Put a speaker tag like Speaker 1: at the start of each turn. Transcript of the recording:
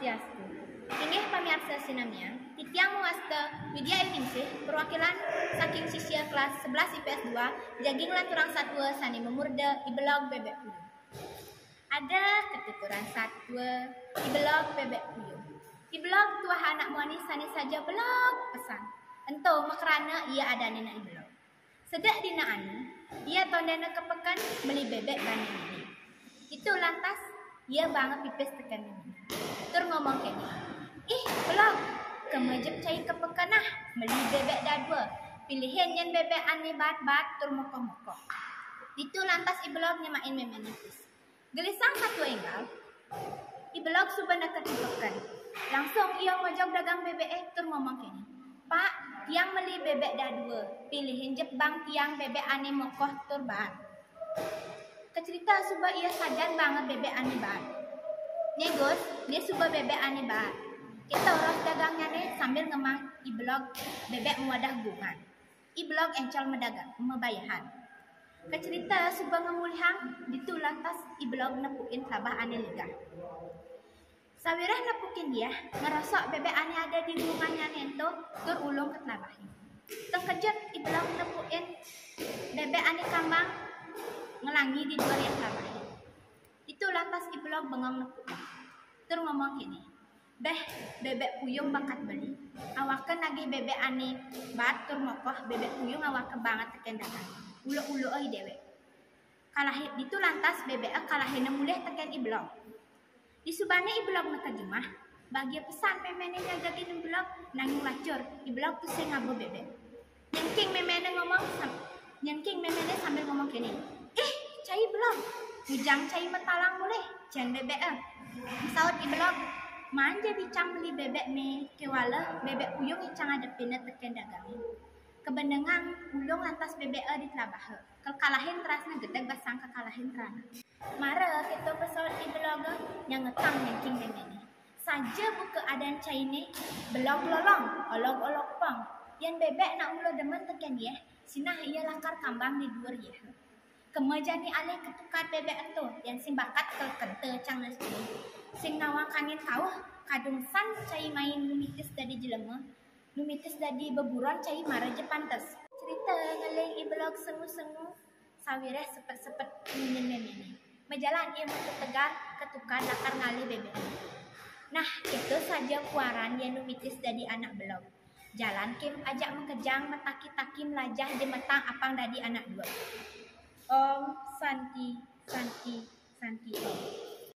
Speaker 1: Swastiastu. Inggih pamirsa sinamian, titiang muasta Widya Ningsih, perwakilan saking sisya kelas 11 IPS 2, jaging laturang satwa sani memurda ibelog bebek puyuh. Ada ketuturan satwa ibelog bebek puyuh. Ibelog tuah anak muani sani saja belog pesan. Ento makrana ia ada nina ibelog. Sedak dina anu, ia tondana kepekan beli bebek bani ini. Itu lantas ia banget pipis tekan ini. Tur ngomong kini, ih belog, kemejep cai kepekan nah, beli bebek dadua. Pilihin yang bebek ane bat-bat tur mokok-mokok. Itu lantas ibelog nyamain memenipis. Gelisang satu enggal, ibelog subana kepekan. Langsung ia ngojok dagang bebek tur ngomong kini, Pak, tiang beli bebek dadua. Pilihin jep bang tiang bebek ane mokoh tur bat. Kecerita suba ia sajan banget bebek ane bat. Nyegus, dia suba bebek ane bat. Kita orang dagangnya nih sambil ngemang ibelog bebek muadah gungan. Ibelog encol medagang, membayahan. Kecerita suba ngemulihang, ditu lantas ibelog nepuin sabah ane ligah. Sawirah nepukin dia, ngerosok bebek ane ada di gungannya nento, tur ulung ketlabahin. Terkejut ibelog nepuin bebek ane kambang, ngelangi di dua yang labahin. Itu lantas ibelog bengong nepuin. Tur ngomong gini, beh bebek puyung bakat beli. Awaken lagi bebek ane bat tur mokoh bebek puyung awaken banget teken dagang. Ulo-ulo oi dewek. Kalahin itu lantas bebek kalahin mulih teken ibelog. Di subane ibelog nakajemah, bagi pesan memene jagain ibelog nanging lacur. Ibelog tuh sing ngabo bebek. Nyengking memene ngomong nyengking memene sambil ngomong gini. Cai belum, ujang cai metalang boleh, jan bebek Saut ibelog, manja bicang beli bebek me kewala bebek uyung icang adepina teken dagangin. Kebendengan ulung lantas bebek ditlabah. Kekalahin terasna gedeg basang kekalahin terana. Mara kita pesawat ibelog yang ngetang nyengking memene. Saja buka adan cai ne belog lolong, olog-olog pang. Yang bebek nak ulo demen teken dia, sinah ia langkar kambang di duur ya. Kemejani alih ketukat bebek itu yang sing bakat ke kente cang nasi. Sing nawang kangin kawah kadungsan cai main numitis dari jelema, numitis dari beburon cai mara jepantes. Cerita ngeleng ibelog sengu-sengu sawireh sepet-sepet minin memene. Mejalan ia mutu tegar ketukan lakar ngali bebek. Nah itu saja puaran yang numitis dari anak belog. Jalan kim ajak mengkejang metaki-taki melajah jemetang apang dari anak dua. Om Santi Santi Santi Om.